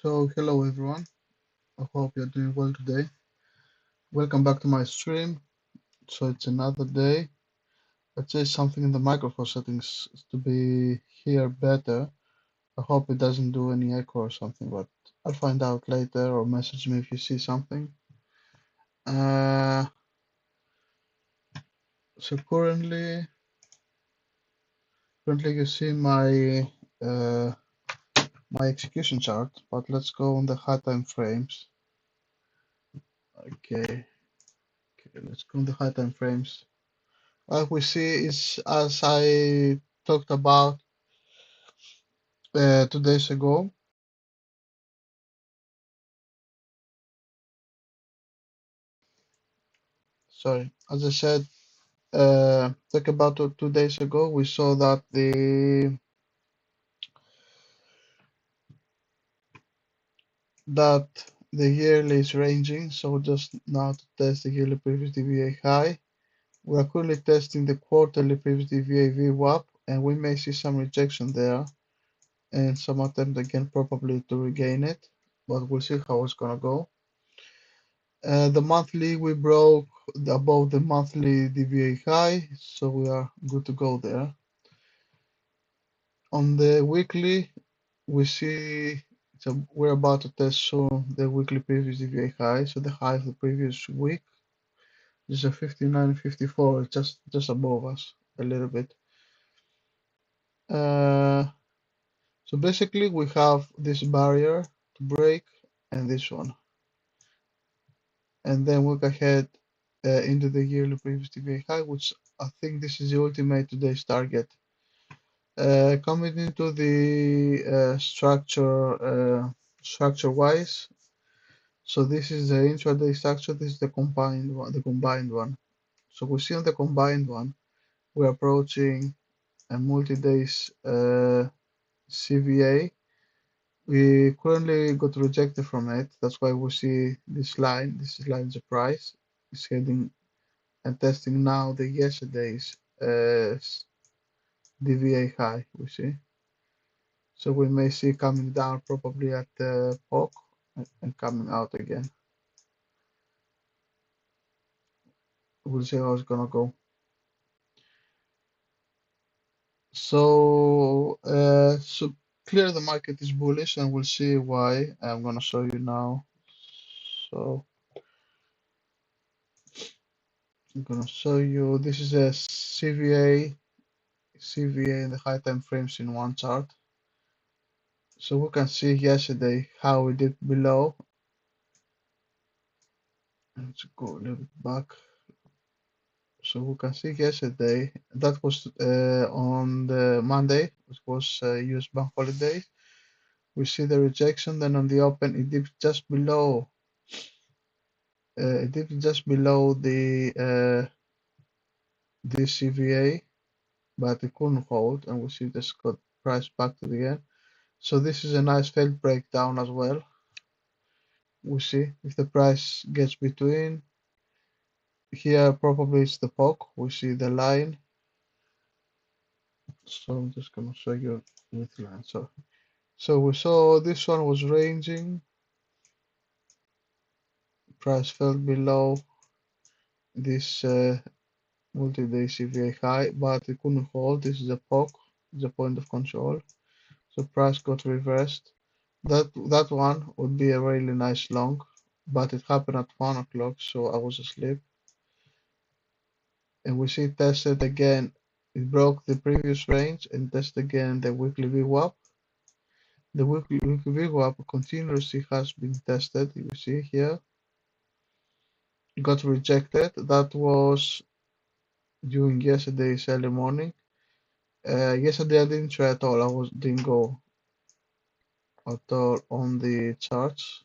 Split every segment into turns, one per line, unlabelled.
So, hello everyone. I hope you're doing well today. Welcome back to my stream. So, it's another day. Let's say something in the microphone settings to be here better. I hope it doesn't do any echo or something, but I'll find out later or message me if you see something. Uh, so currently you see uh, my execution chart, but let's go on the high time frames. Okay, let's go on the high time frames. What we see is, as I talked about 2 days ago, sorry, as I said, talk about 2 days ago, we saw that that the yearly is ranging. So just now to test the yearly previous DVA high, we are currently testing the quarterly previous DVA VWAP, and we may see some rejection there and some attempt again probably to regain it, but we'll see how it's gonna go. The monthly we broke above the monthly DVA high, so we are good to go there. On the weekly, we see so we're about to test soon the weekly previous DVA high, so the high of the previous week is a 59.54, just above us a little bit. So basically we have this barrier to break and this one, and then look ahead into the yearly previous DVA high, which I think this is the ultimate today's target. Coming into the structure wise, so this is the intraday structure. This is the combined one. The combined one. So we see on the combined one, we're approaching a multi-days CVA. We currently got rejected from it. That's why we see this line. This line is a price. It's heading and testing now the yesterday's DVA high. We see. So we may see coming down probably at the POC and coming out again. We'll see how it's gonna go. So clear the market is bullish, and we'll see why. I'm gonna show you now. So I'm gonna show you. This is a CVA in the high time frames in one chart. So we can see yesterday how we did below. Let's go a little bit back. So we can see yesterday that was on the Monday, which was US bank holiday. We see the rejection. Then on the open, it dipped just below. It dipped just below the CVA, but it couldn't hold, and we see this got price back to the end. So this is a nice failed breakdown as well. We see if the price gets between here, probably it's the POC. We see the line. So I'm just gonna show you with line. So we saw this one was ranging. Price fell below this multi-day CVA high, but it couldn't hold. This is a POC, the point of control. So price got reversed. That one would be a really nice long, but it happened at 1 o'clock, so I was asleep. And we see it tested again. It broke the previous range and tested again the weekly VWAP. The weekly VWAP continuously has been tested. You see here, it got rejected. That was during yesterday's early morning. Yesterday I didn't try at all. Didn't go at all on the charts.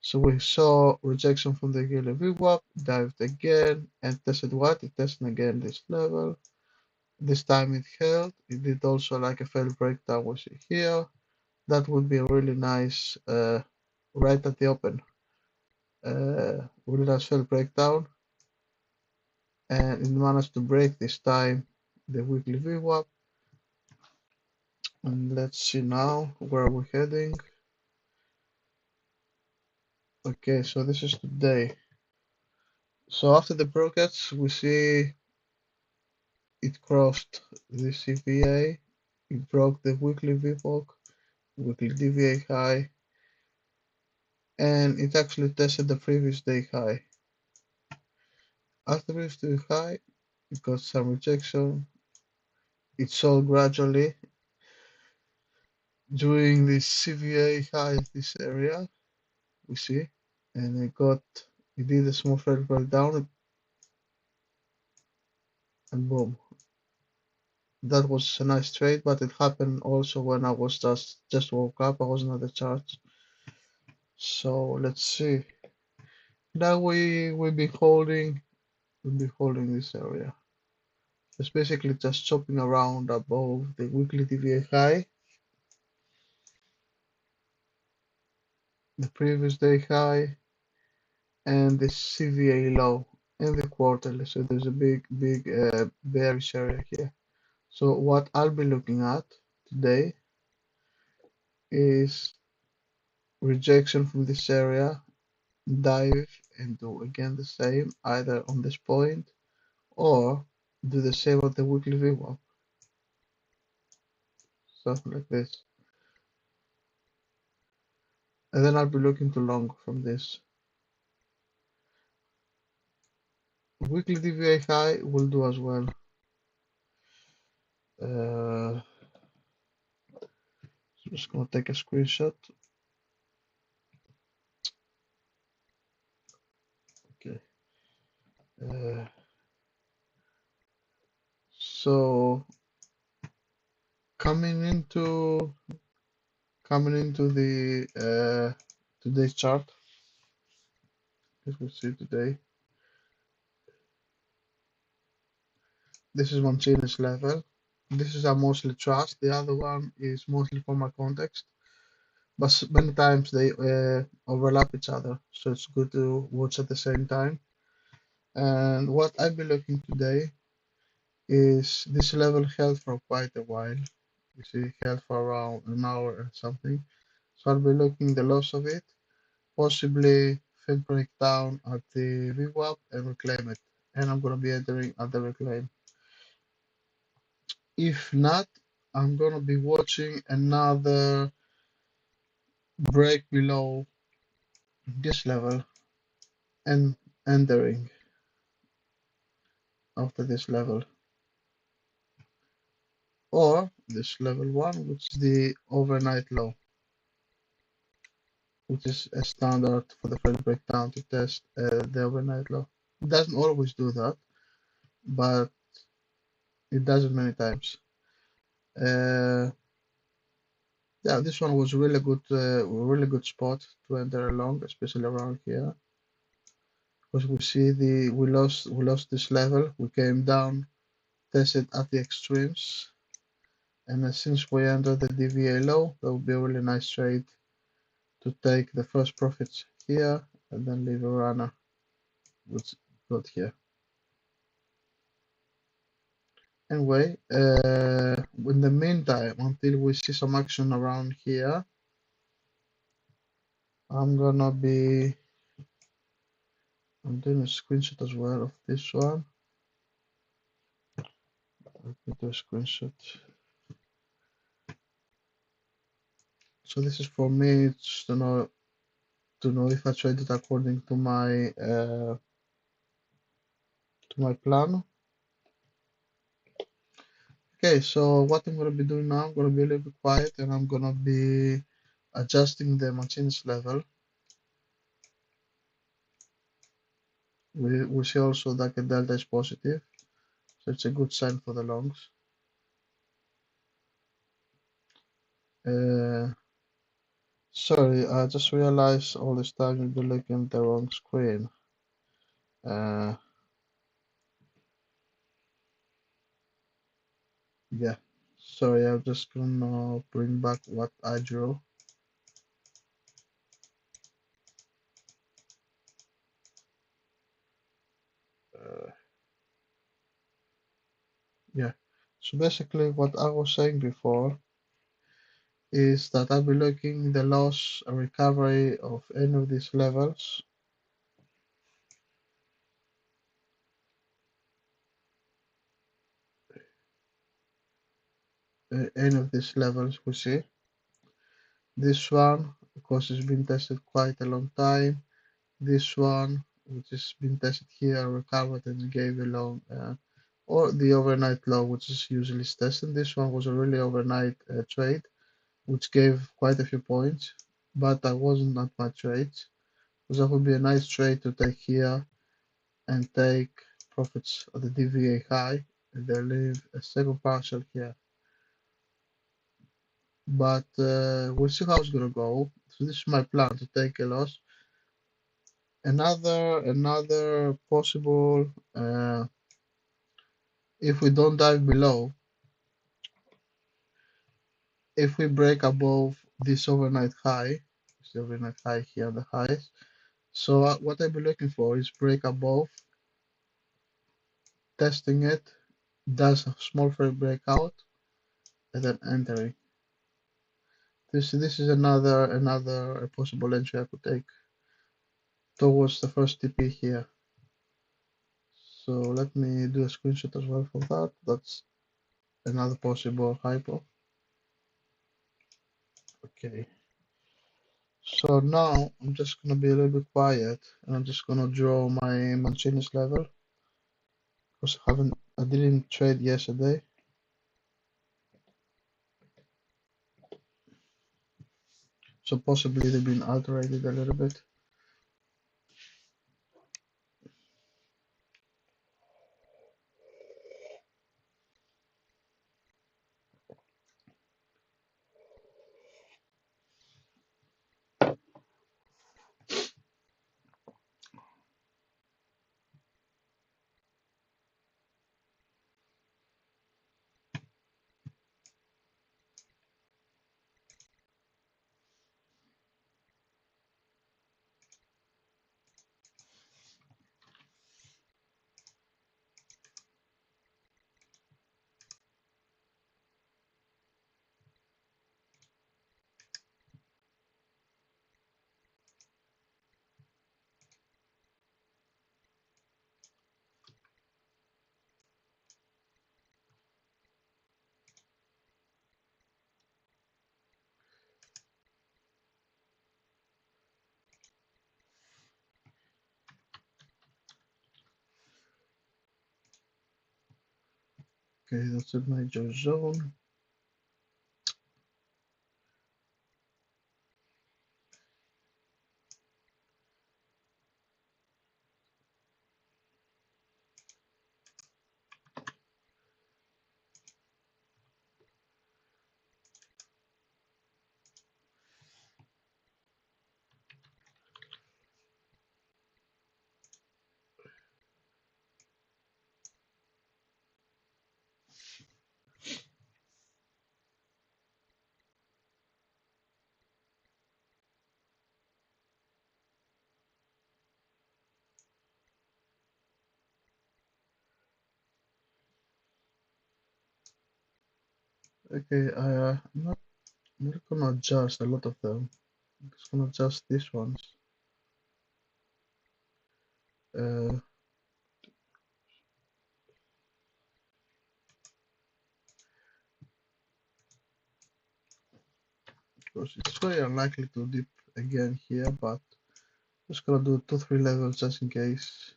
So we saw rejection from the yearly VWAP, dived again, and tested what? It tested again this level. This time it held. It did also like a failed breakdown we see here. That would be a really nice, right at the open, really nice failed breakdown. And it managed to break this time the weekly VWAP. And let's see now where we're heading. Okay, so this is today. So after the broadcast, we see it crossed the CVA, it broke the weekly VWAP, weekly DVA high, and it actually tested the previous day high. After the previous day high, it got some rejection. It sold gradually during the CVA high, this area, we see, and it did a small further breakdown, and boom. That was a nice trade, but it happened also when I was just woke up. I wasn't at the chart. So let's see. Now we'll be holding this area. It's basically just chopping around above the weekly DVA high, the previous day high, and the CVA low, and the quarterly. So there's a big bearish area here. So what I'll be looking at today is rejection from this area, dive and do again the same, either on this point or do the same on the weekly VWAP, something like this. And then I'll be looking to long from this. Weekly DVA high will do as well. Just gonna take a screenshot. Okay. So coming into the today's chart, as we see today, this is Mancini's level. This is a mostly trust. The other one is mostly formal context, but many times they overlap each other, so it's good to watch at the same time. And what I've been looking today is this level held for quite a while. You see, held for around an hour and something. So I'll be looking the loss of it, possibly Fed breakdown at the VWAP and reclaim it. And I'm gonna be entering at the reclaim. If not, I'm gonna be watching another break below this level and entering after this level, or this level one, which is the overnight low, which is a standard for the Fed breakdown to test the overnight low. It doesn't always do that, but it does it many times. Yeah, this one was really good spot to enter along, especially around here, because we see we lost this level. We came down, tested at the extremes, and since we entered the DVA low, that would be a really nice trade to take the first profits here and then leave a runner, which got here. Anyway, in the meantime, until we see some action around here, I'm doing a screenshot as well of this one. Let me do a screenshot. So this is for me, it's to know if I traded according to my plan. Okay, so what I'm gonna be doing now, I'm gonna be a little bit quiet and I'm gonna be adjusting the Mancini's level. We see also that the delta is positive, so it's a good sign for the longs. Sorry, I just realized all this time you've been looking at the wrong screen. Yeah, sorry, I'm just gonna bring back what I drew. Yeah, so basically what I was saying before is that I'll be looking the loss and recovery of any of these levels. Any of these levels we see. This one, because it's been tested quite a long time. This one, which has been tested here, recovered and gave a long, or the overnight low, which is usually tested. This one was a really overnight trade, which gave quite a few points, but that wasn't that much trades. So that would be a nice trade to take here and take profits at the DVA high, and then leave a second partial here. But we'll see how it's gonna go. So this is my plan, to take a loss. Another possible, if we don't dive below, if we break above this overnight high, the overnight high here, the highs. So what I'll be looking for is break above, testing it, does a small frame breakout, and then entering. This is another possible entry I could take towards the first TP here. So let me do a screenshot as well for that. That's another possible hypo. Okay. So now I'm just gonna be a little bit quiet and I'm just gonna draw my Mancini's level because I didn't trade yesterday. So possibly they've been alterated a little bit. Okay, that's a major zone. Okay, I'm not gonna adjust a lot of them. I'm just gonna adjust these ones. Uh, because it's very unlikely to dip again here, but just gonna do 2-3 levels just in case.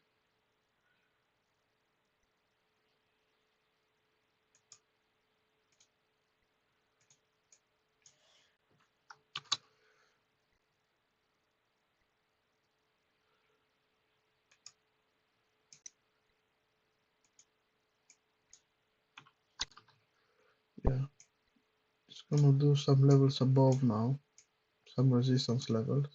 Yeah, just gonna do some levels above now, some resistance levels.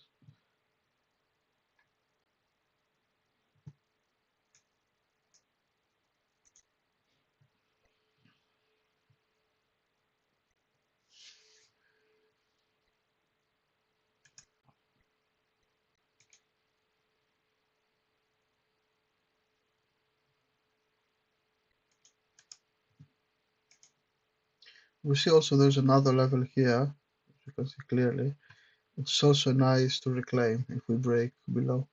We see also there's another level here, can see clearly. It's also nice to reclaim if we break below.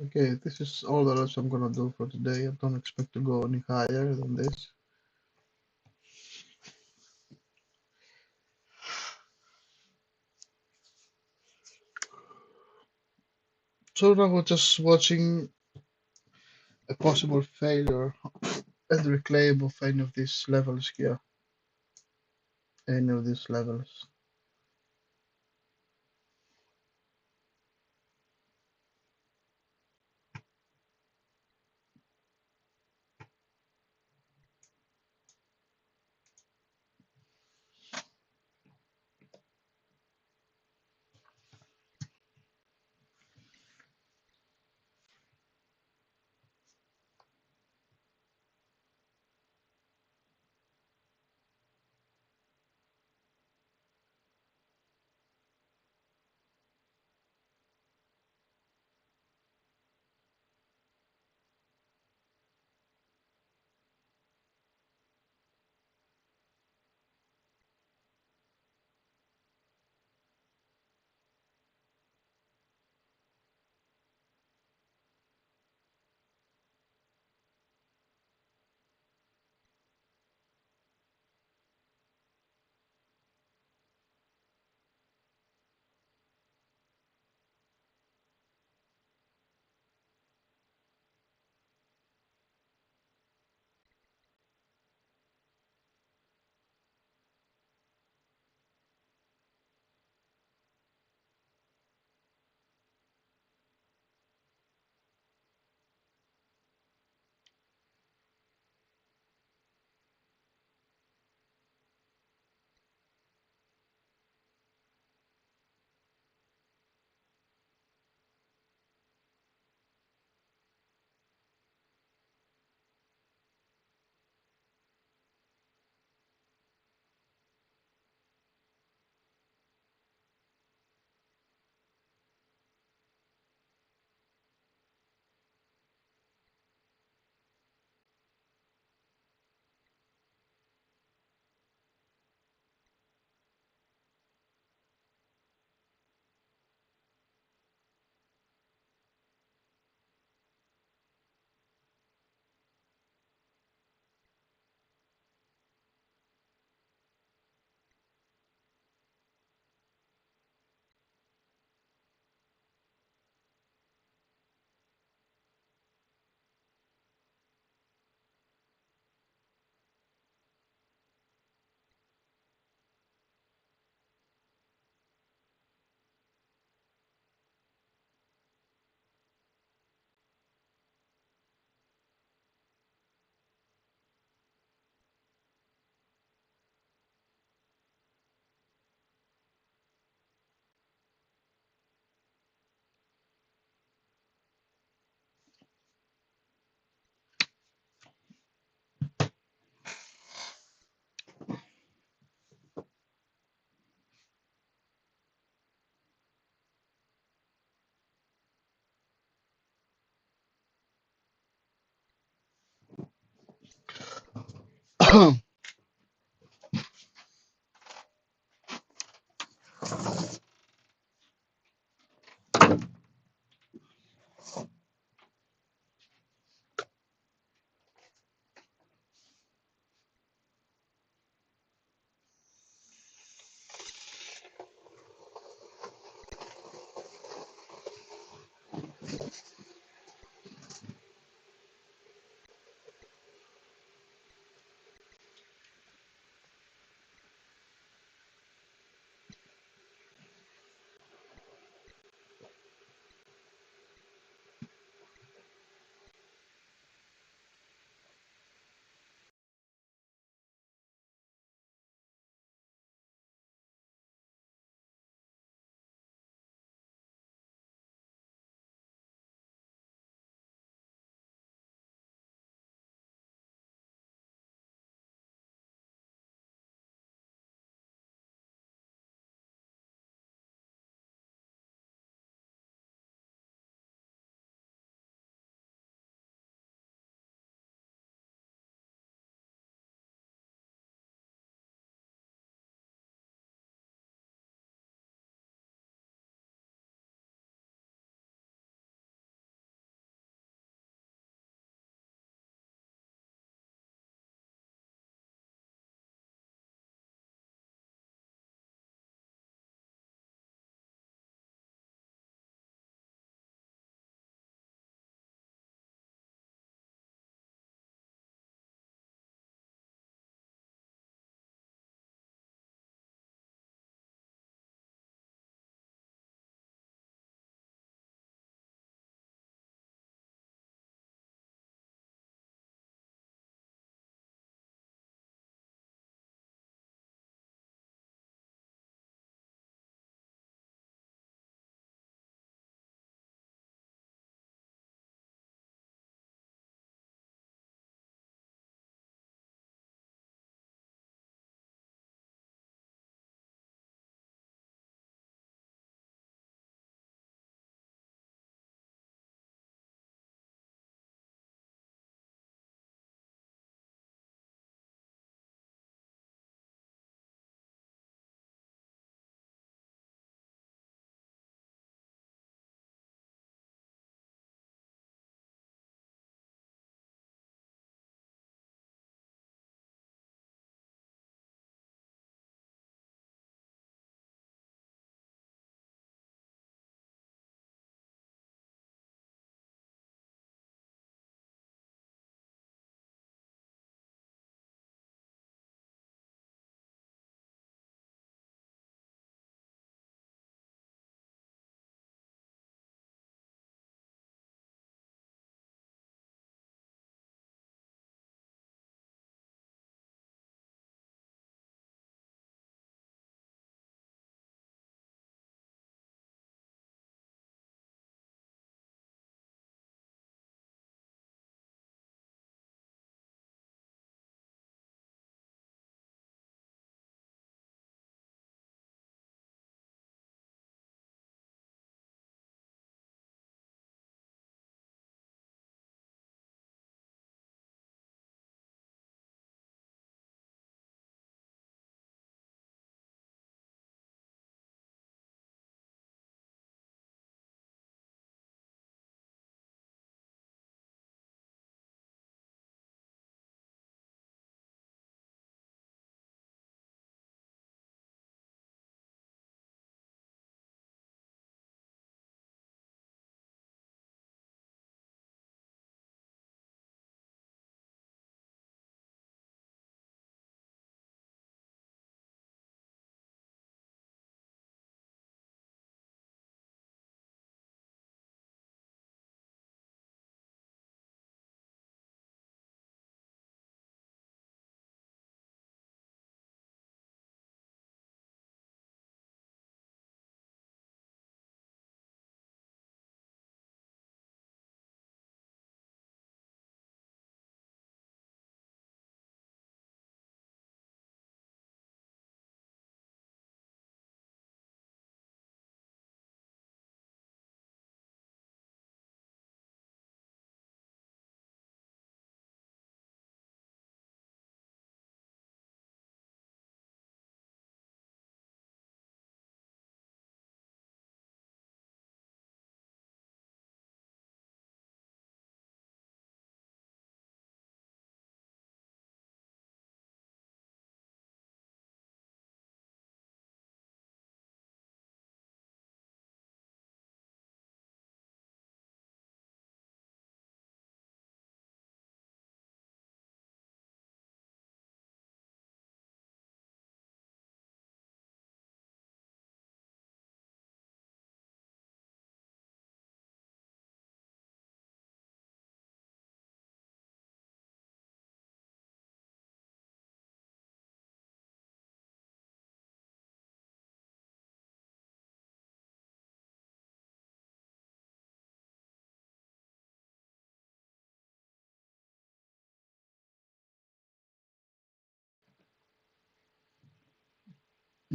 Okay, this is all the lots I'm gonna do for today. I don't expect to go any higher than this. So now we're just watching a possible failure and reclaim of any of these levels here. Any of these levels.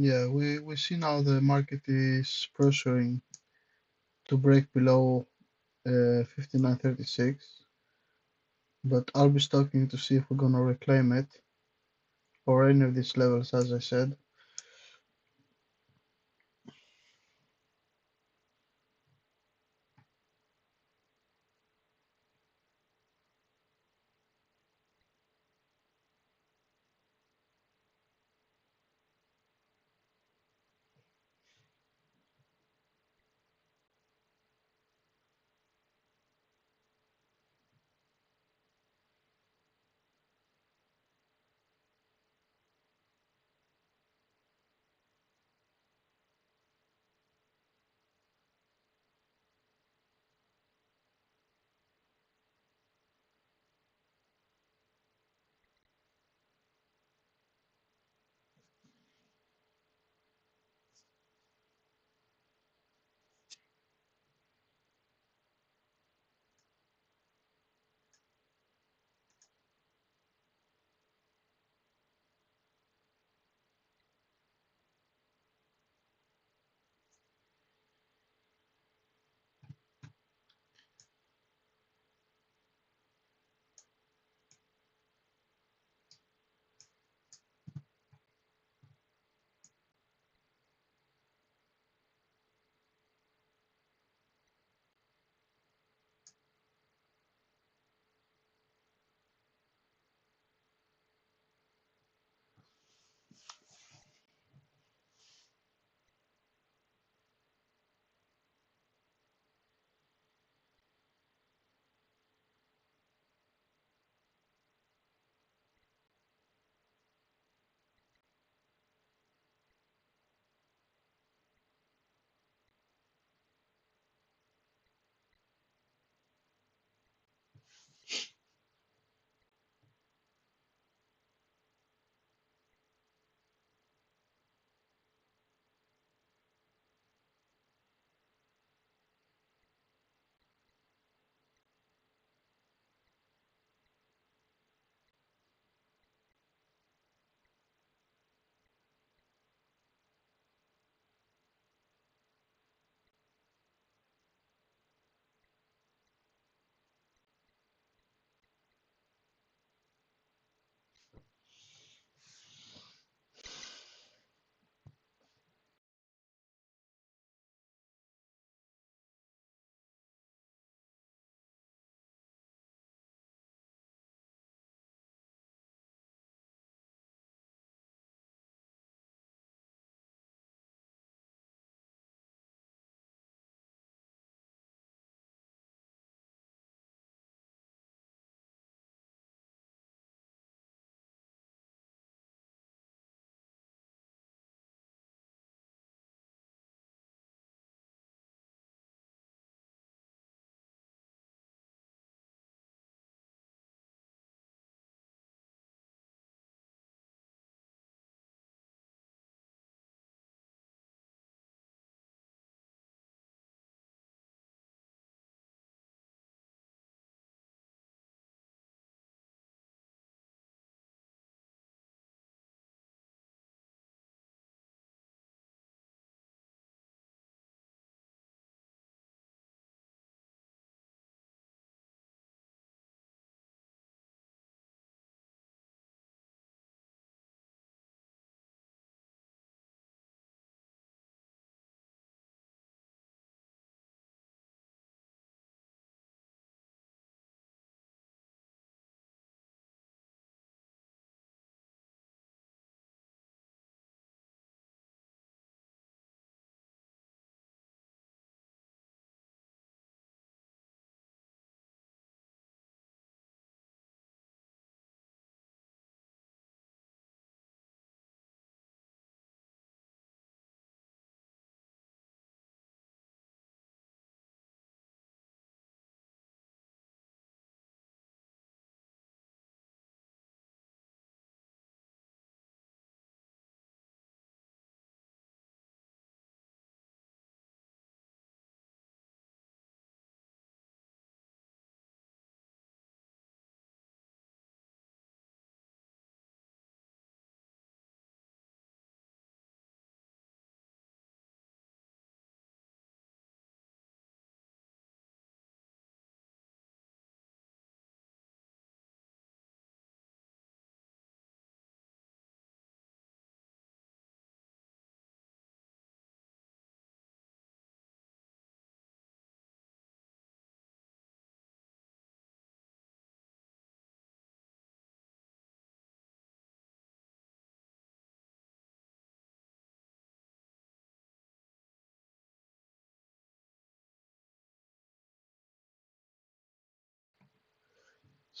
Yeah, we see now the market is pressuring to break below 59.36, but I'll be stalking to see if we're gonna reclaim it or any of these levels, as I said.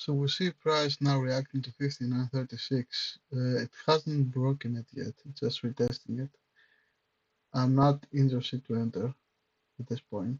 So we see price now reacting to 59.36. It hasn't broken it yet. It's just retesting it. I'm not interested to enter at this point.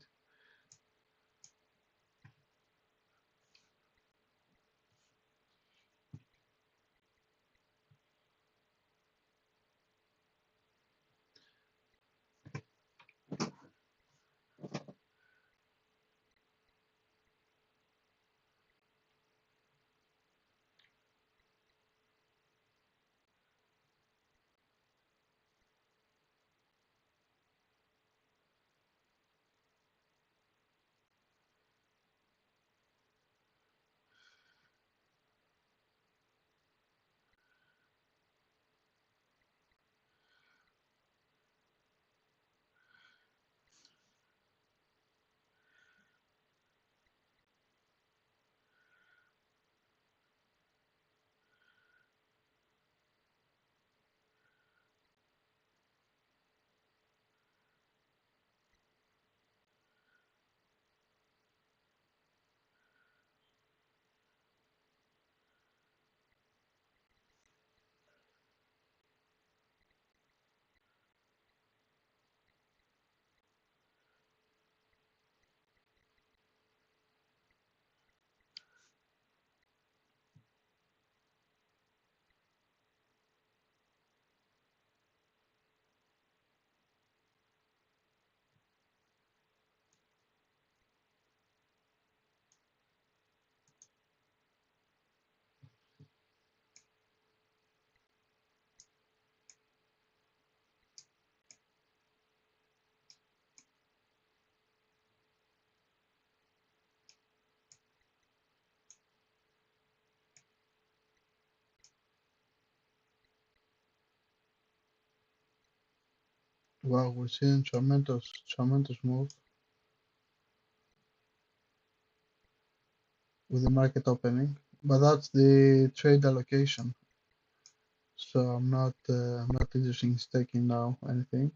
Wow, we're seeing tremendous move with the market opening, but that's the trade allocation. So I'm not interested in staking now anything.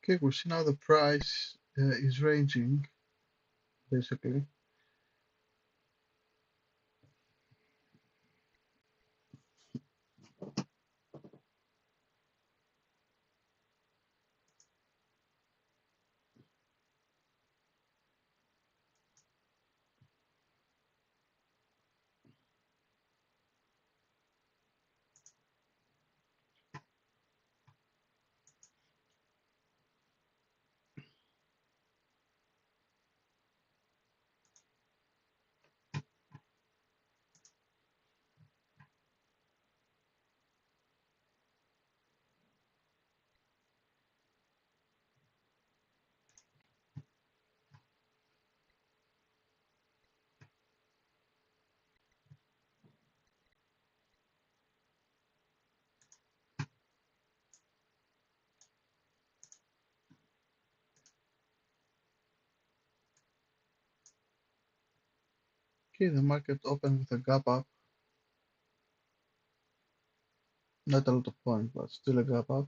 Okay, we see now the price is ranging basically. Okay, the market opened with a gap up, not a lot of points, but still a gap up.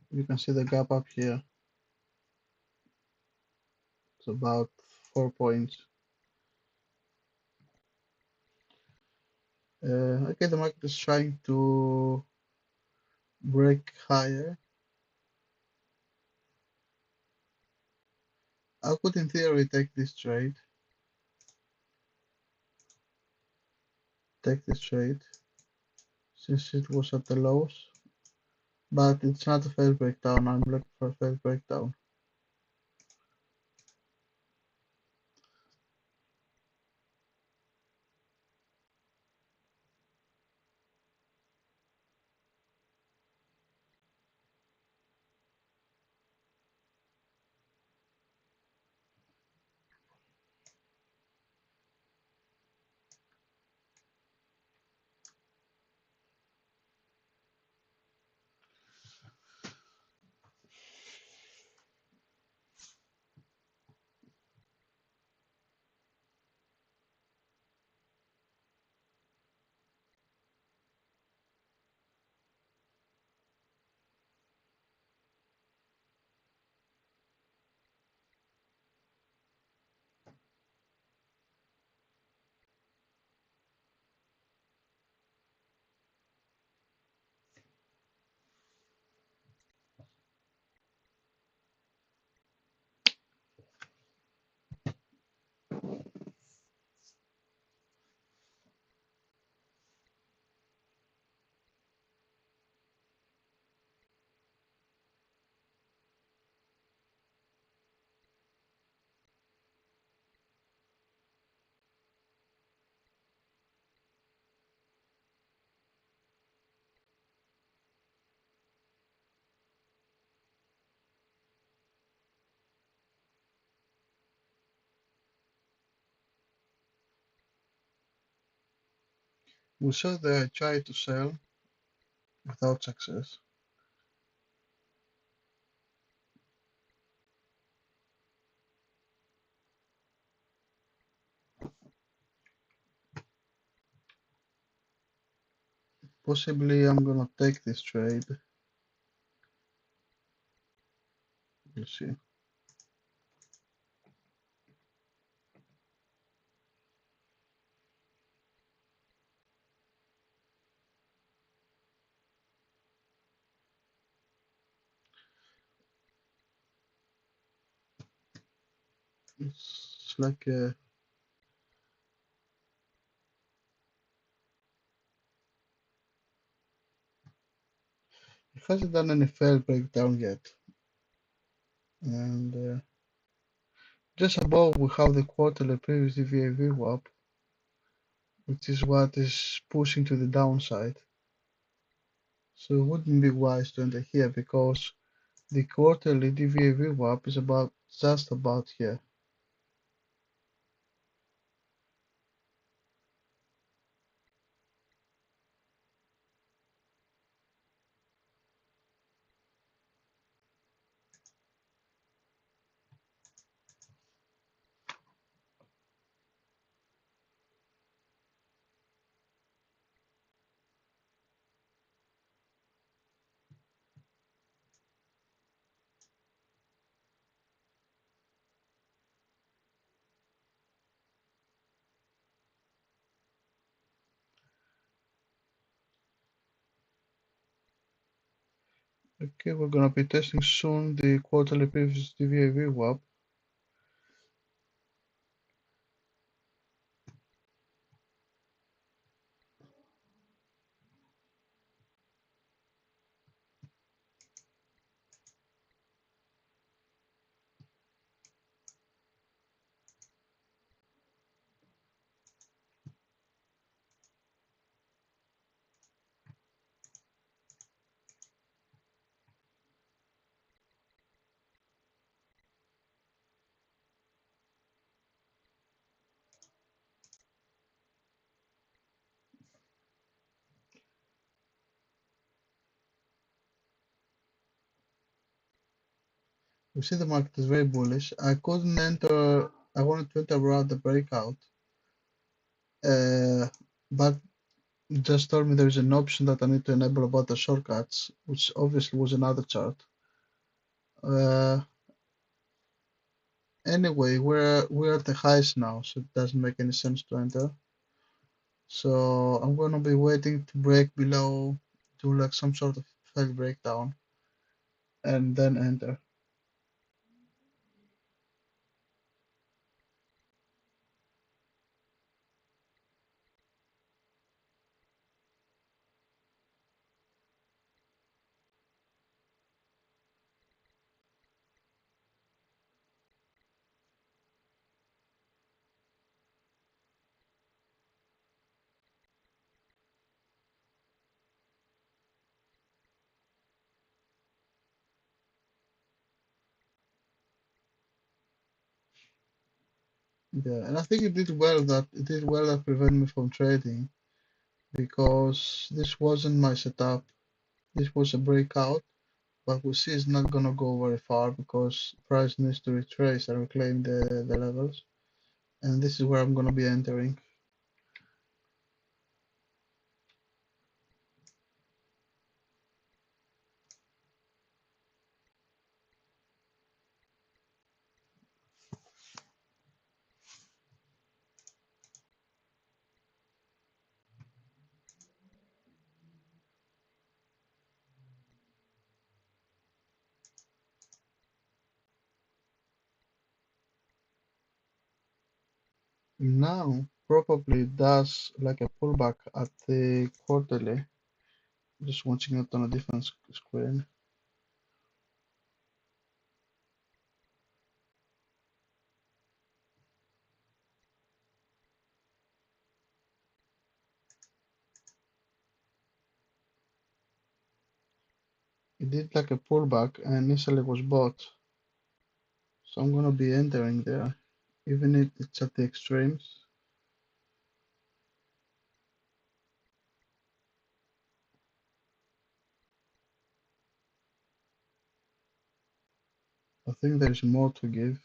You can see the gap up here. It's about 4 points. Okay, the market is trying to break higher. I could in theory take this trade. Take this trade since it was at the lows. But it's not a failed breakdown. I'm looking for a failed breakdown. We saw that I tried to sell without success. Possibly I'm gonna take this trade. We'll see. It's like it hasn't done any failed breakdown yet. And just above we have the quarterly previous EVA VWAP, which is what is pushing to the downside. So it wouldn't be wise to enter here because the quarterly DVA VWAP is about just about here. Okay, we're gonna be testing soon the quarterly previous DVA VWAP. We see the market is very bullish. I couldn't enter, I wanted to enter around the breakout, but it just told me there's an option that I need to enable about the shortcuts, which obviously was another chart. Uh, anyway, we're at the highs now, so it doesn't make any sense to enter. So I'm gonna be waiting to break below, do like some sort of failed breakdown, and then enter. Yeah, and I think it did well that prevented me from trading because this wasn't my setup. This was a breakout, but we see it's not gonna go very far because price needs to retrace and reclaim the levels. And this is where I'm gonna be entering. Now probably does like a pullback at the quarterly. Just watching it on a different screen. It did like a pullback and initially was bought. So I'm gonna be entering there, even if it's at the extremes. I think there's more to give.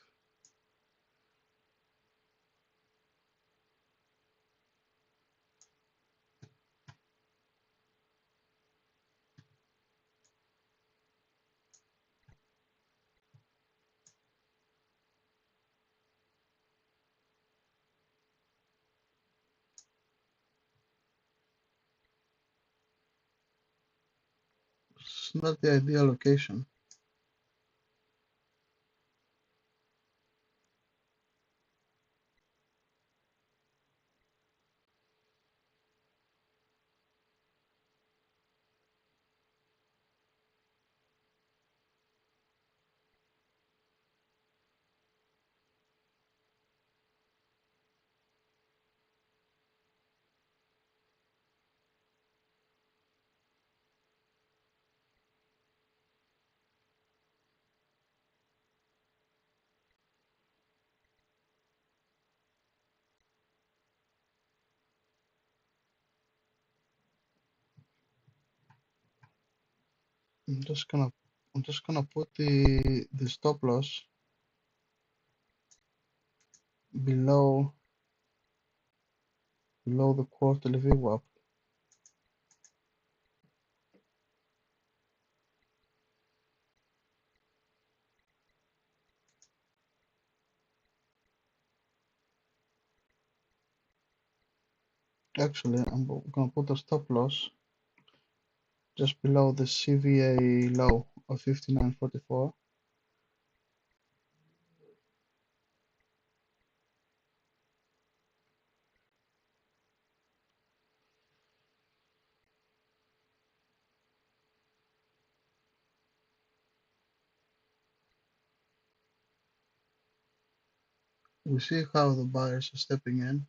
It's not the ideal location. I'm just gonna put the stop loss below the quarterly VWAP. Actually, I'm gonna put a stop loss just below the CVA low of 59.44. We see how the buyers are stepping in.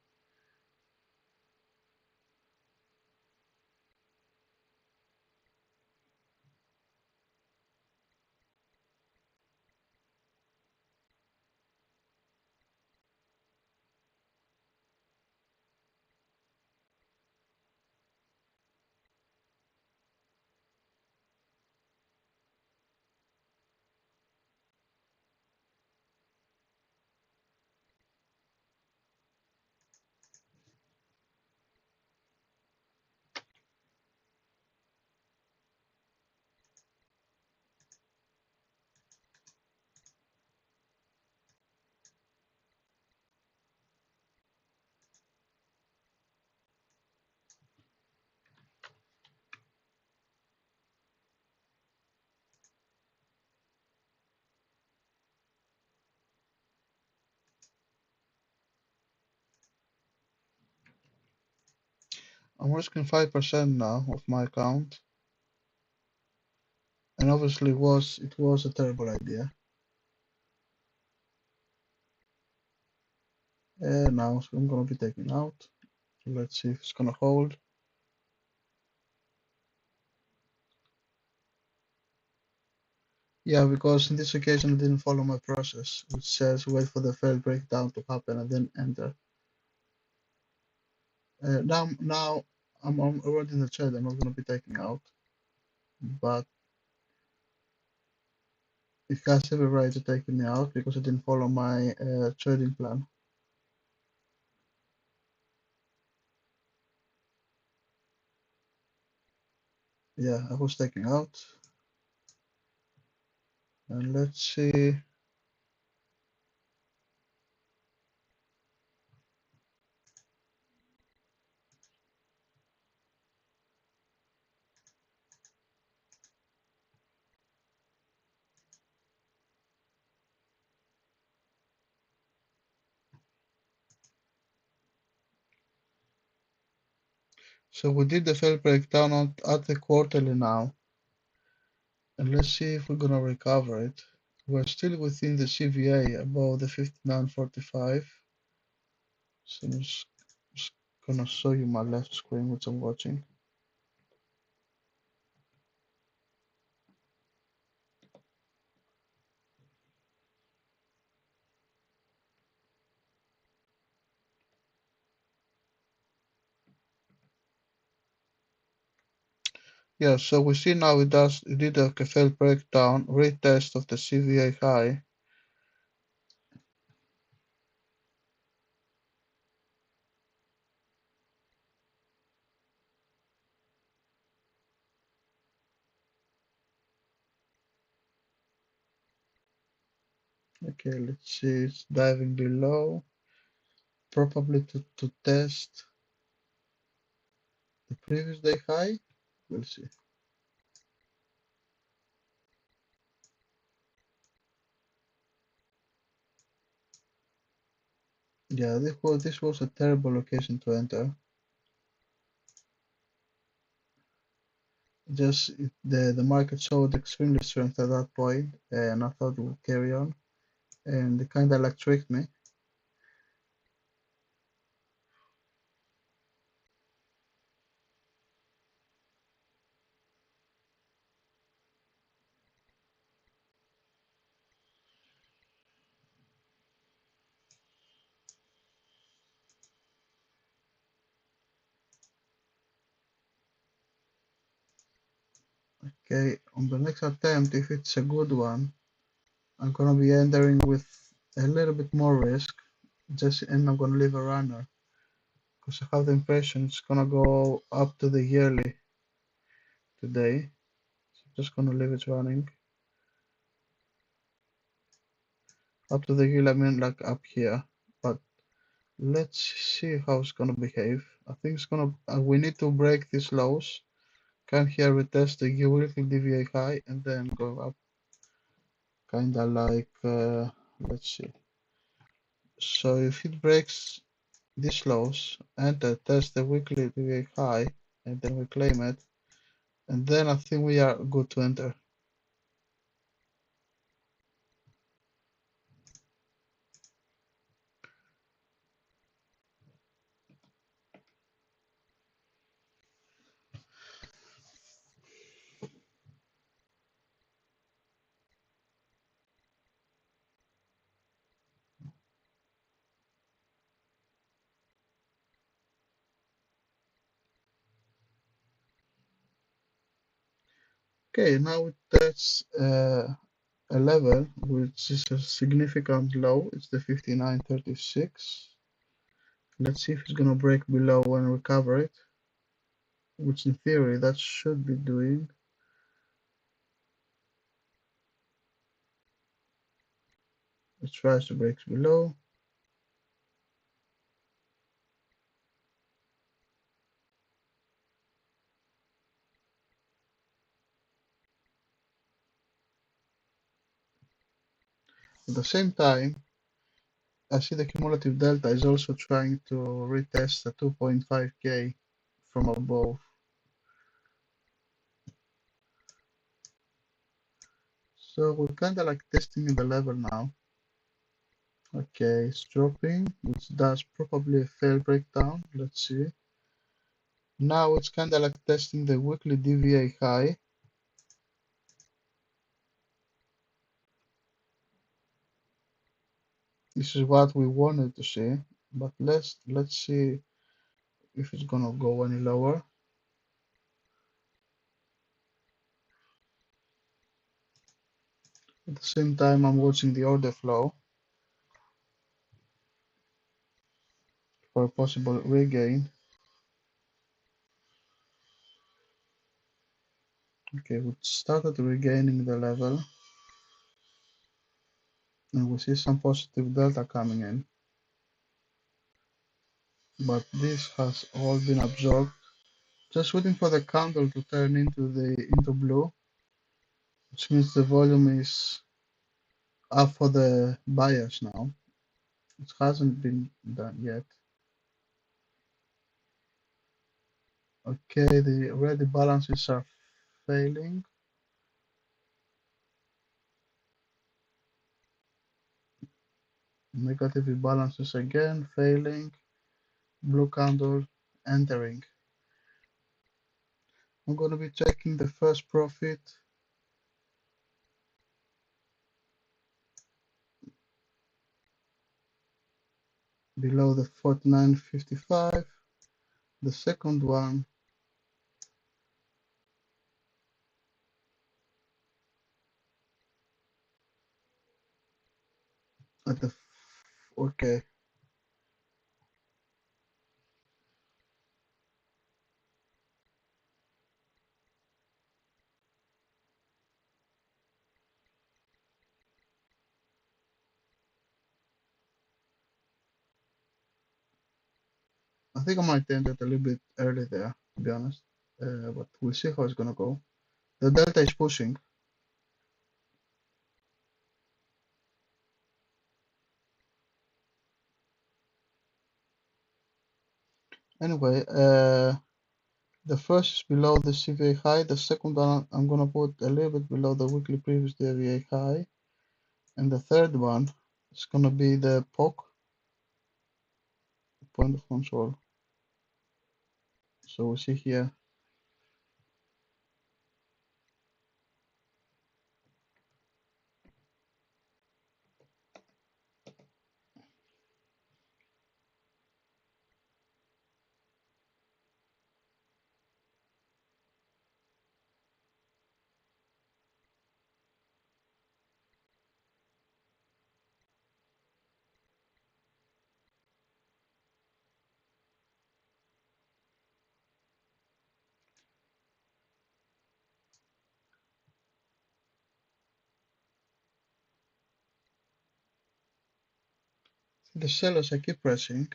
I'm risking 5% now of my account, and obviously it was a terrible idea. And now I'm gonna be taking out. So let's see if it's gonna hold. Yeah, because in this occasion I didn't follow my process, which says wait for the failed breakdown to happen and then enter. Now I'm already in the trade. I'm not gonna be taking out, but it has every right to take me out because I didn't follow my trading plan. Yeah, I was taking out, and let's see. So we did the failed breakdown at the quarterly now, and let's see if we're gonna recover it. We're still within the CVA above the 59.45. So I'm just gonna show you my left screen, which I'm watching. Yeah, so we see now it did a failed breakdown, retest of the CVA high. Okay, let's see, it's diving below, probably to test the previous day high. We'll see. Yeah, this was a terrible location to enter. Just the market showed extremely strength at that point, and I thought it would carry on, and it kind of like tricked me. Okay, on the next attempt, if it's a good one, I'm gonna be entering with a little bit more risk, and I'm gonna leave a runner because I have the impression it's gonna go up to the yearly today. So just gonna leave it running up to the yearly. I mean, like up here, but let's see how it's gonna behave. I think it's gonna. We need to break these lows Come here, retest the weekly DVA high and then go up. Kinda like, let's see. So if it breaks these lows, enter, test the weekly DVA high, and then we claim it. And then I think we are good to enter. Okay, now it tests a level which is a significant low. It's the 59.36. Let's see if it's gonna break below and recover it, which in theory that should be doing. It tries to break below. At the same time, I see the cumulative delta is also trying to retest the 2.5K from above. So we're kind of like testing the level now. Okay, it's dropping, which does probably a fail breakdown. Let's see. Now it's kind of like testing the weekly DVA high. This is what we wanted to see, but let's see if it's gonna go any lower. At the same time, I'm watching the order flow for a possible regain. Okay, we started regaining the level, and we see some positive delta coming in, but this has all been absorbed. Just waiting for the candle to turn into blue, which means the volume is up for the buyers now. It hasn't been done yet. Okay, the ready balances are failing. Negative imbalances again, failing. Blue candle entering. I'm going to be checking the first profit below the 49.55. The second one at the okay. I think I might end it a little bit early there, to be honest. But we'll see how it's gonna go. The delta is pushing. Anyway, the first is below the CVA high. The second one I'm gonna put a little bit below the weekly previous DVA high, and the third one is gonna be the POC, point of control. So we see here. The sellers I keep pressing.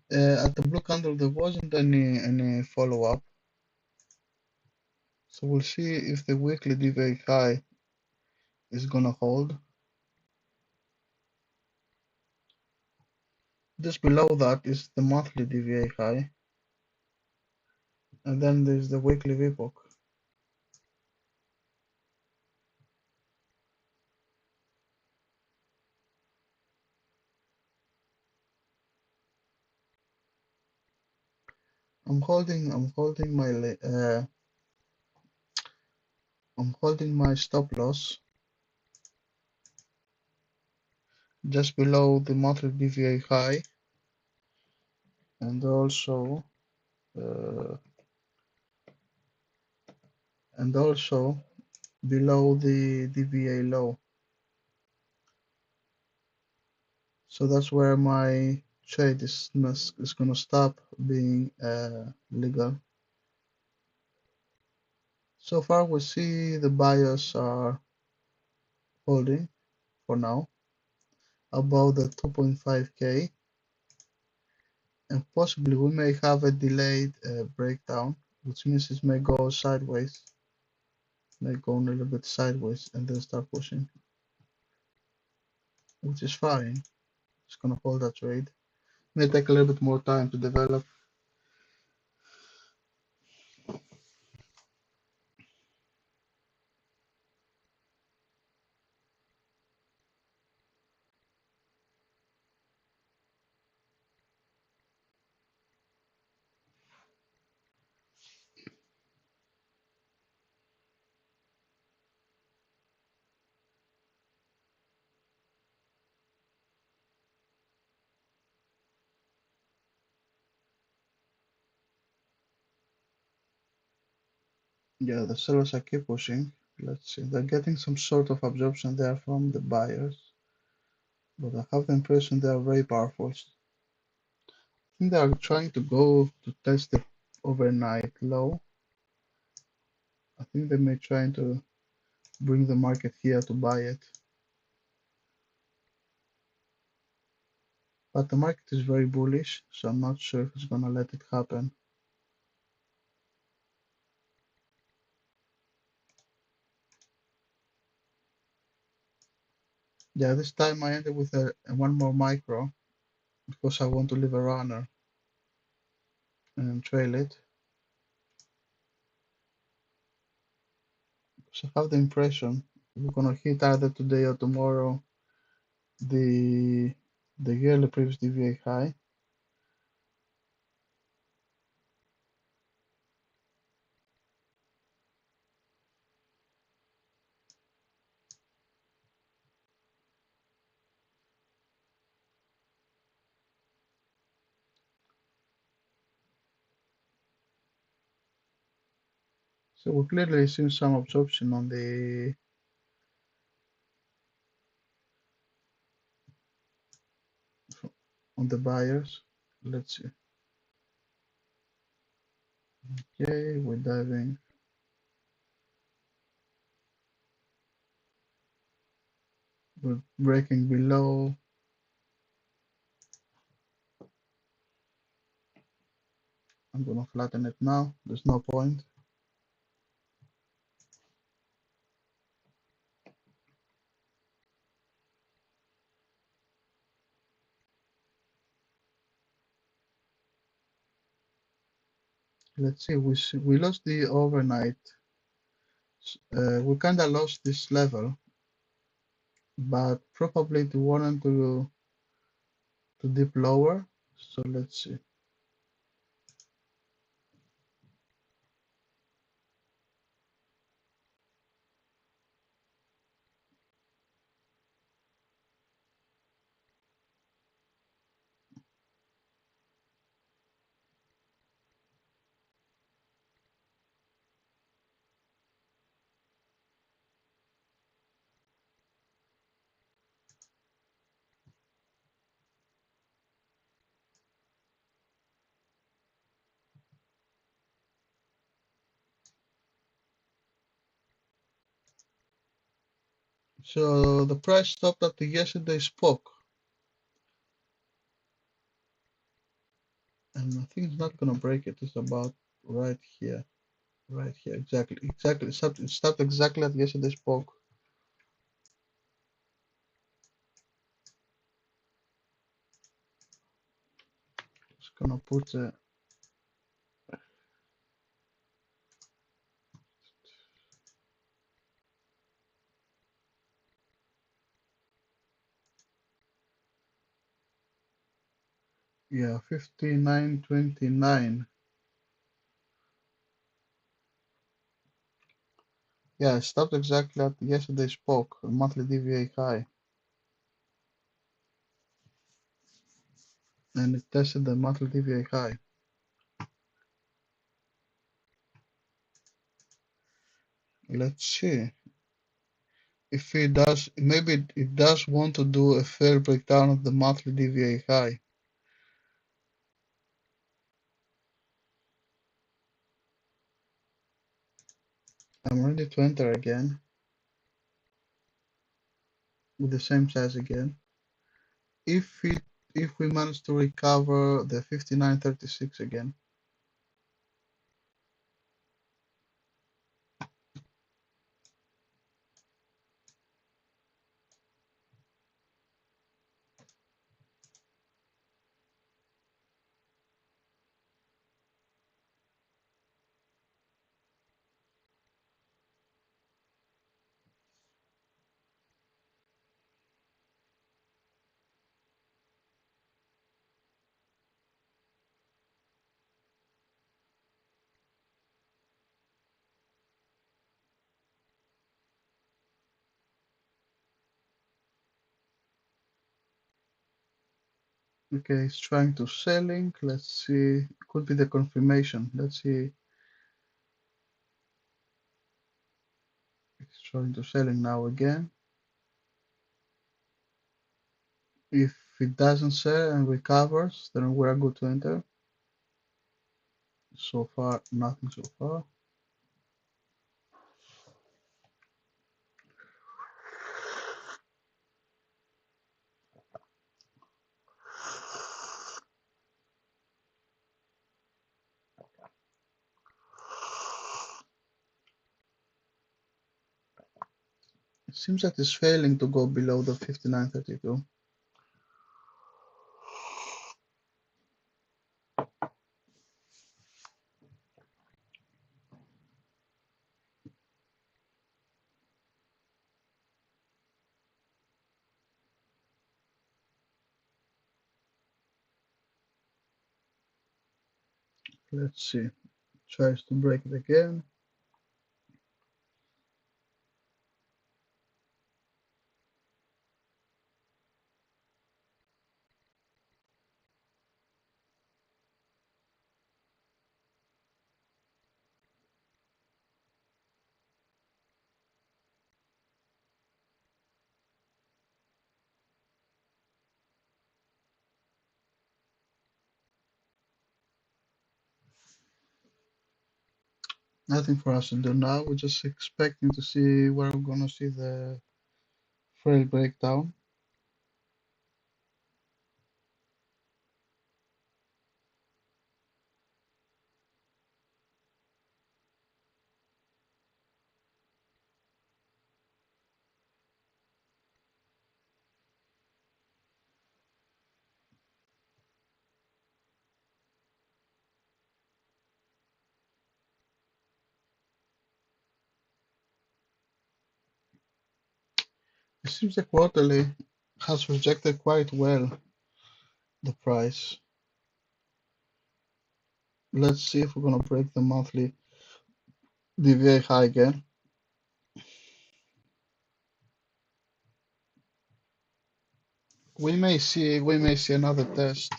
At the blue candle, there wasn't any follow-up. So we'll see if the weekly DVA high is gonna hold. Just below that is the monthly DVA high, and then there's the weekly VPOC. I'm holding my stop loss just below the monthly DVA high, and also uh, below the DVA low. So that's where my trade is gonna stop being legal. So far, we see the buyers are holding for now above the 2.5k, and possibly we may have a delayed breakdown, which means it may go sideways, may go a little bit sideways and then start pushing, which is fine. Just gonna hold that trade. May take a little bit more time to develop. Yeah, the sellers are keep pushing. Let's see, they're getting some sort of absorption there from the buyers, but I have the impression they are very powerful. I think they are trying to go to test the overnight low. I think they may try to bring the market here to buy it. But the market is very bullish, so I'm not sure if it's gonna let it happen. Yeah, this time I ended with one more micro because I want to leave a runner and trail it. So I have the impression we're gonna hit either today or tomorrow the yearly previous DVA high. So we're clearly seeing some absorption on the buyers. Let's see. Okay, we're diving. We're breaking below. I'm gonna flatten it now. There's no point. Let's see. We lost the overnight. We kind of lost this level, but probably to warrant to dip lower. So let's see. So the price stopped at the yesterday's spoke. I think it's not gonna break it. It's about right here. Right here, exactly. Exactly. It stopped exactly at yesterday's poke. Just gonna put the yeah, 59.29. Yeah, it stopped exactly at yesterday's poke, monthly DVA high. And it tested the monthly DVA high. Let's see. If it does, maybe it does want to do a fair breakdown of the monthly DVA high. I'm ready to enter again with the same size again. If we manage to recover the 59.36 again. Okay, it's trying to selling. Let's see. Could be the confirmation. Let's see. It's trying to selling now again. If it doesn't sell and recovers, then we are good to enter. So far, nothing so far. It seems like it's failing to go below the 59.32. Let's see. Tries to break it again. Nothing for us to do now. We're just expecting to see where we're gonna see the frail breakdown. It seems the quarterly has rejected quite well the price. Let's see if we're gonna break the monthly DVA high again. We may see another test.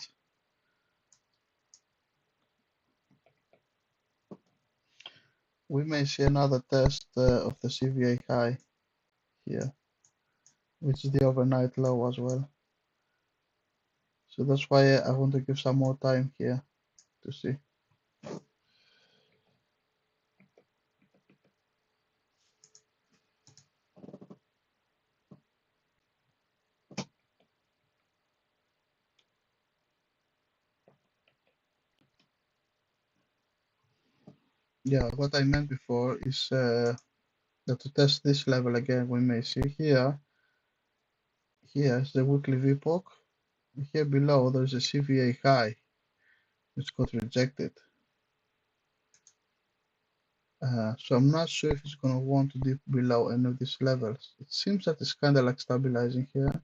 We may see another test of the CVA high here, which is the overnight low as well. So that's why I want to give some more time here to see. Yeah, what I meant before is that to test this level again, we may see here, here's the weekly VPOC. Here below, there's a CVA high, which got rejected. So I'm not sure if it's going to want to dip below any of these levels. It seems that it's kind of like stabilizing here.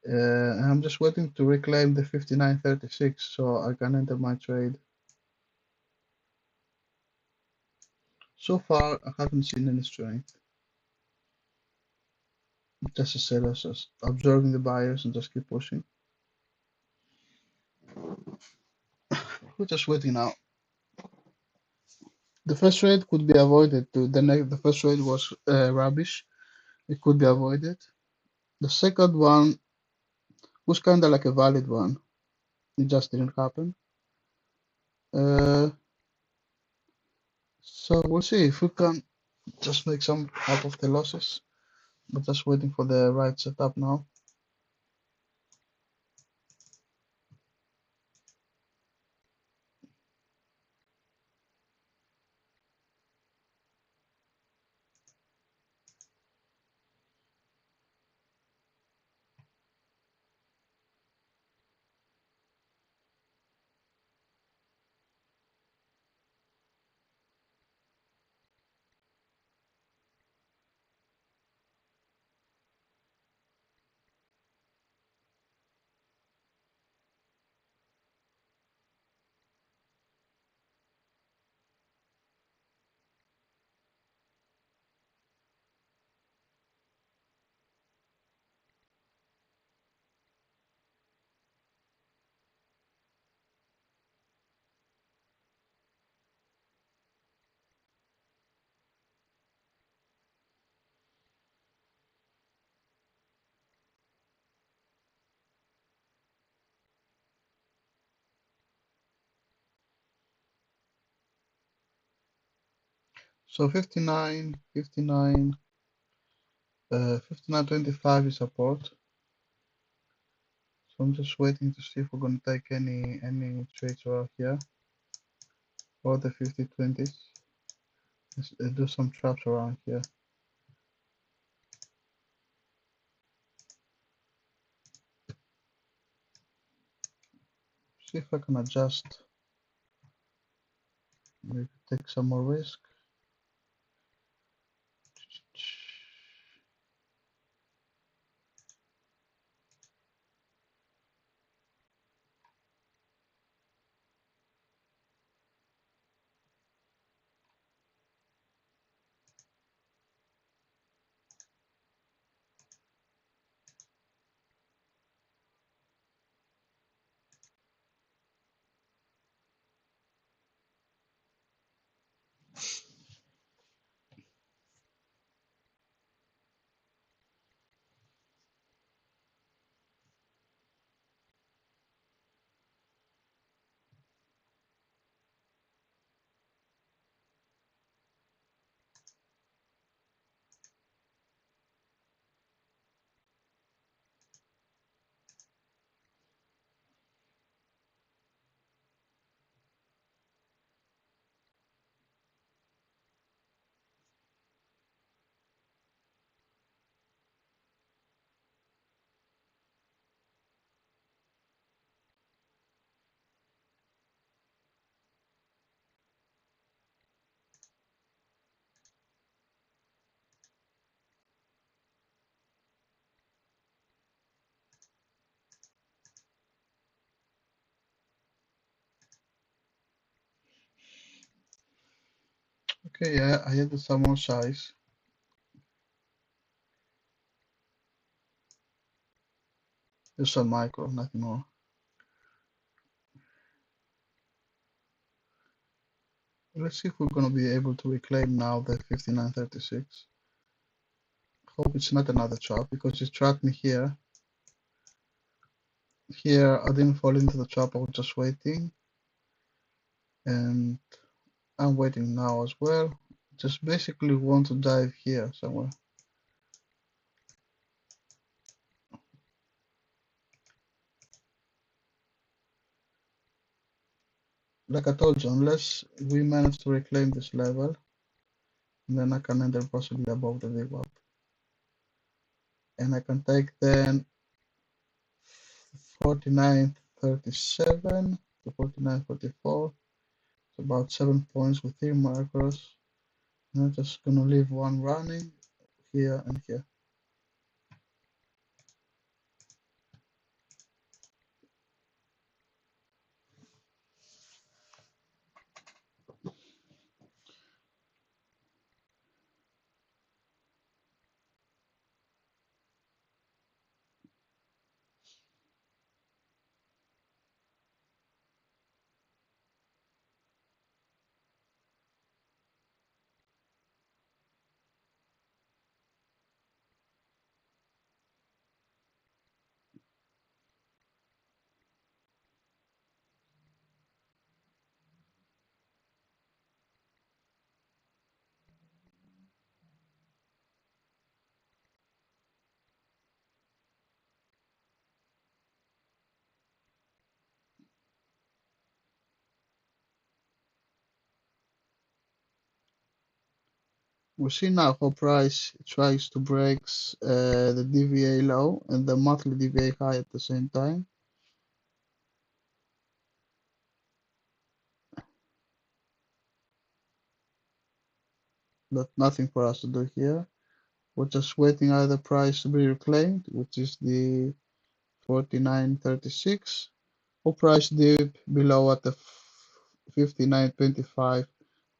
And I'm just waiting to reclaim the 59.36 so I can enter my trade. So far, I haven't seen any strength. Just the sellers just absorbing the buyers and just keep pushing. We're just waiting now. The first trade could be avoided. The first trade was rubbish. It could be avoided. The second one was kind of like a valid one. It just didn't happen. So we'll see if we can just make some out of the losses. But just waiting for the right setup now. So 59.25 is support. So I'm just waiting to see if we're going to take any trades around here or the 50-20s. Let's do some traps around here. See if I can adjust. Maybe take some more risk. Okay, yeah, I added some more size. Just some micro, nothing more. Let's see if we're going to be able to reclaim now the 59.36. Hope it's not another trap because it trapped me here. Here, I didn't fall into the trap, I was just waiting. And I'm waiting now as well. Just basically want to dive here somewhere. like I told you, unless we manage to reclaim this level, then I can enter possibly above the VWAP. And I can take then 49.37 to 49.44. It's about 7 points with 3 macros. And I'm just gonna leave one running here and here. We see now how price tries to break the DVA low and the monthly DVA high at the same time. But nothing for us to do here. We're just waiting either price to be reclaimed, which is the 49.36, or price dip below at the 59.25,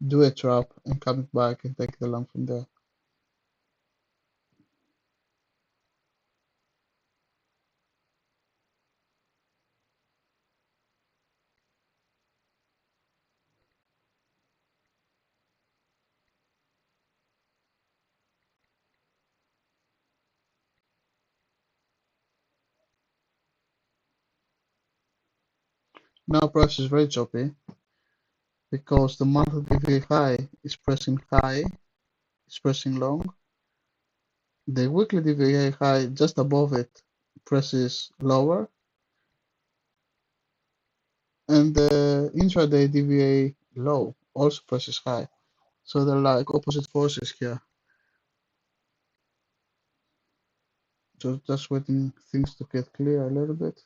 do a trap and come back and take the long from there. Now price is very choppy because the monthly DVA high is pressing high, it's pressing long. The weekly DVA high just above it presses lower, and the intraday DVA low also presses high. So they're like opposite forces here. So just waiting things to get clear a little bit.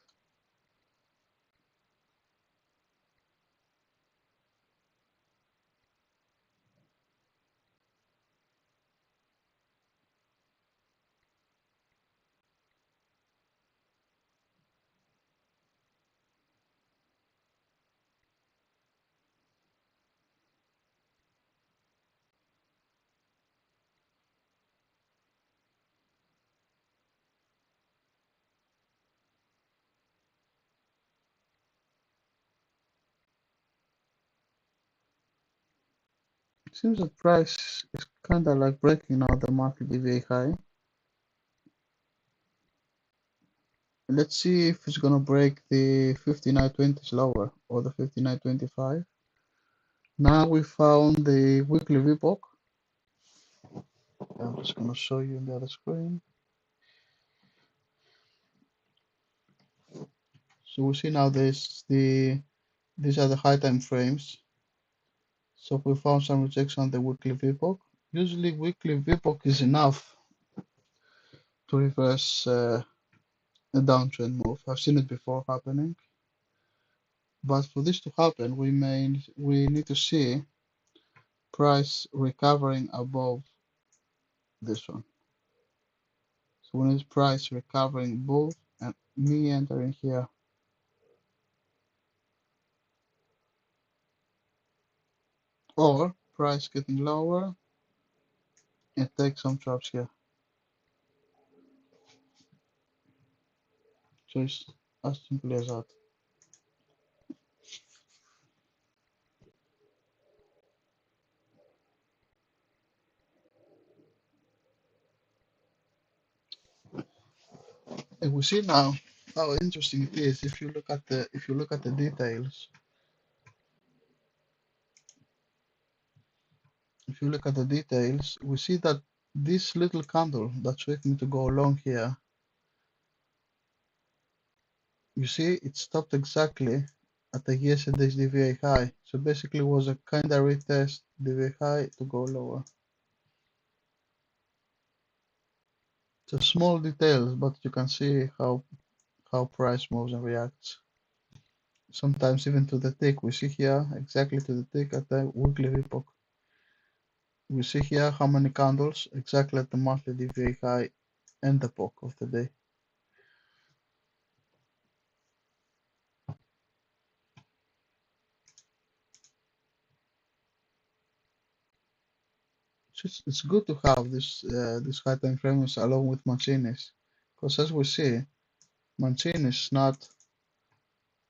It seems that price is kind of like breaking now the monthly DVA high. Let's see if it's gonna break the 59.20s lower or the 59.25. Now we found the weekly VPOC. I'm just gonna show you on the other screen. So we see now these are the high time frames. So we found some rejection on the weekly VPOC. Usually weekly VPOC is enough to reverse a downtrend move. I've seen it before happening. But for this to happen, we need to see price recovering above this one. So we need price recovering both and me entering here, or price getting lower and take some traps here. So it's as simple as that. And we see now how interesting it is if you look at the details. If you look at the details, we see that this little candle that's waiting to go along here, you see it stopped exactly at the yesterday's DVA high. So basically it was a kinda retest DVA high to go lower. So small details, but you can see how price moves and reacts. Sometimes even to the tick. We see here exactly to the tick at the weekly epoch. We see here how many candles exactly at the monthly DVA high and epoch of the day. So it's good to have this high time frames along with Mancinis, because as we see, Mancinis not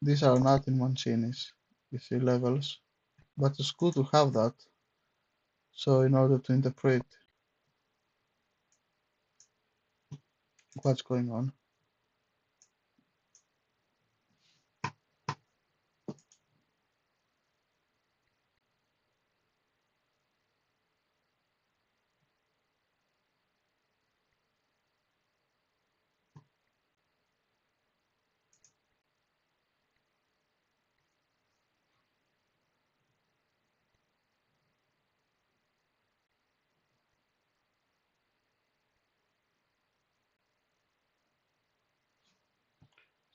these are not in Mancinis. You see levels, but it's good to have that. So in order to interpret what's going on.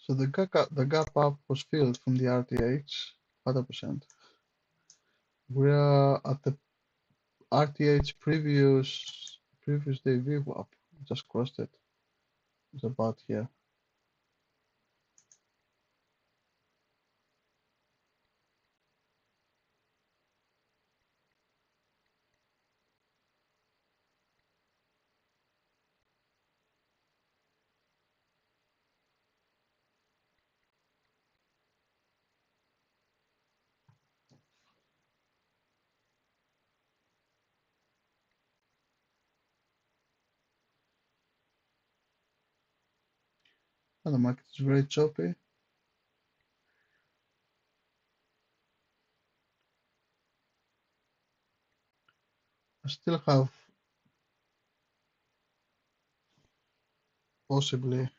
So the gap up was filled from the RTH, 100%. We are at the RTH previous day VWAP. Just crossed it. It's about here. And the market is very choppy. I still have possibly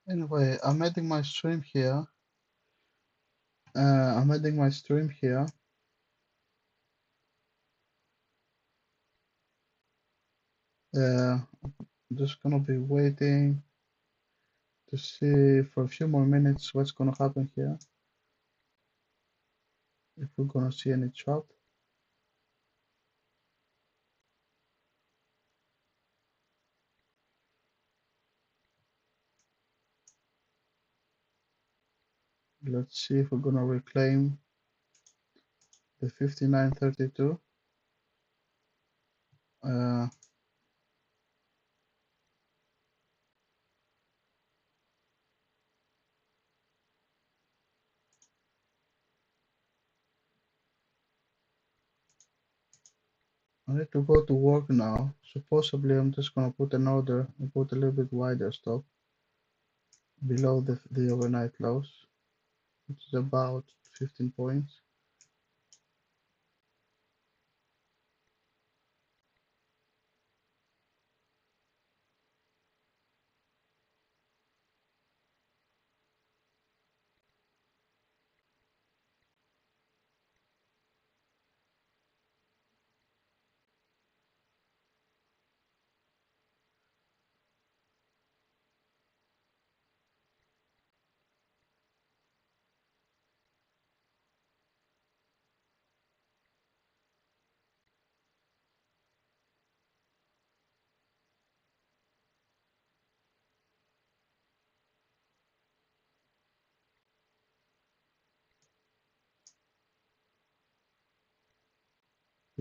anyway. I'm ending my stream here. I'm ending my stream here. I'm just gonna be waiting to see for a few more minutes what's gonna happen here. If we're gonna see any chop. Let's see if we're gonna reclaim the 59.32. I need to go to work now, so possibly I'm just gonna put an order and put a little bit wider stop below the overnight lows, which is about 15 points.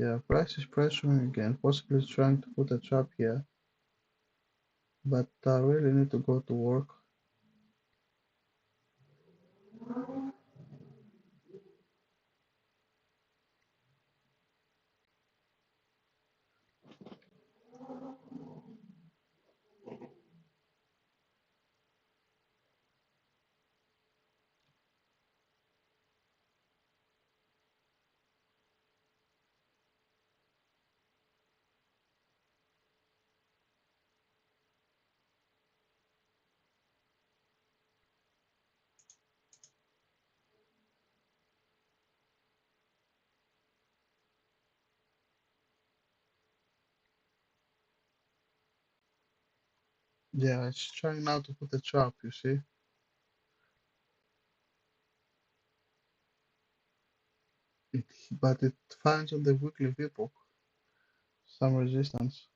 Yeah, price is pressuring again, possibly trying to put a trap here, but I really need to go to work. Yeah, it's trying now to put a trap, you see, but it finds on the weekly VPOC some resistance.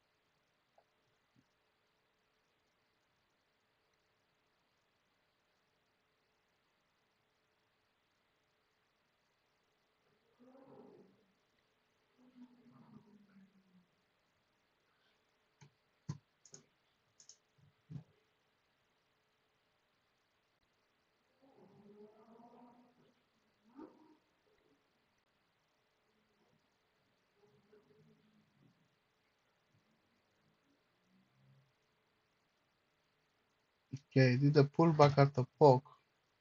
Okay, did a pullback at the POC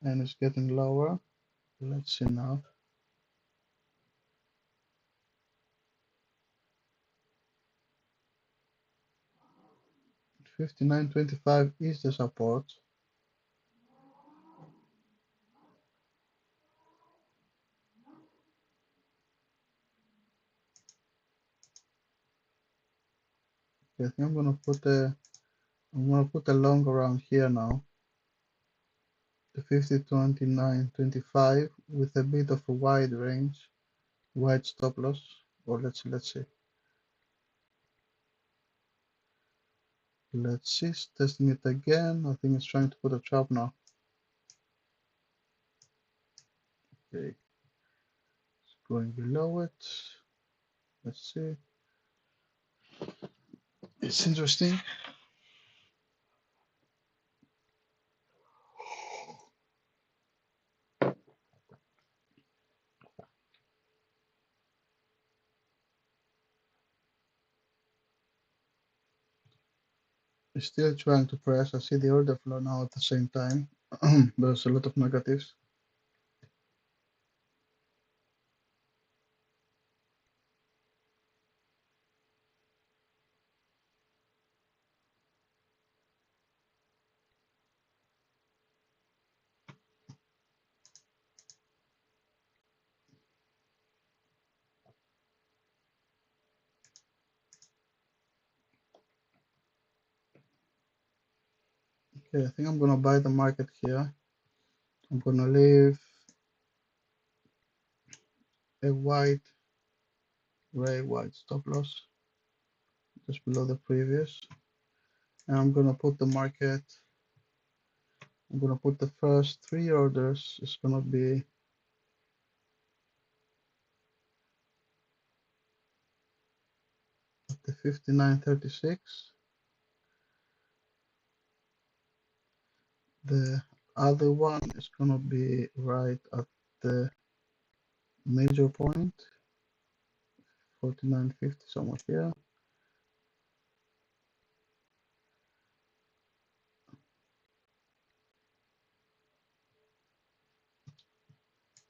and it's getting lower. Let's see now. 59.25 is the support. Okay, I think I'm gonna put a long around here now. The 50.29.25 with a bit of a wide range, wide stop loss. Or let's see. Let's see, it's testing it again. I think it's trying to put a trap now. Okay, it's going below it. Let's see. It's interesting. It's still trying to press. I see the order flow now at the same time. There's a lot of negatives. Okay, I think I'm gonna buy the market here. I'm gonna leave a gray white stop loss just below the previous. And I'm gonna put the market, I'm gonna put the first three orders. It's gonna be at the 59.36. The other one is gonna be right at the major point, 49.50, somewhere here.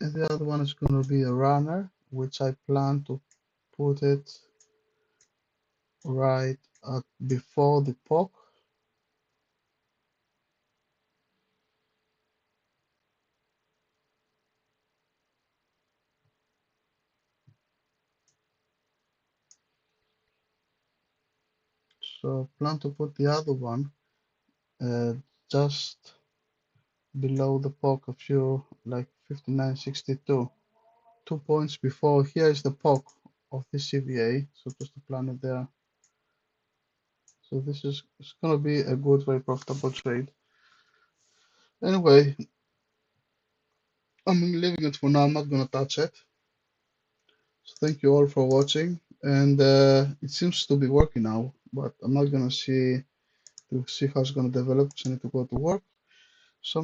And the other one is gonna be a runner, which I plan to put it right at before the POC. So plan to put the other one just below the POC of you, like 59.62. 2 points before. Here is the POC of the CVA, so just to plan it there. So this is it's gonna be a good, very profitable trade. Anyway, I'm leaving it for now. I'm not gonna touch it. So thank you all for watching, and it seems to be working now, but I'm not gonna see to see how it's gonna develop because I need to go to work.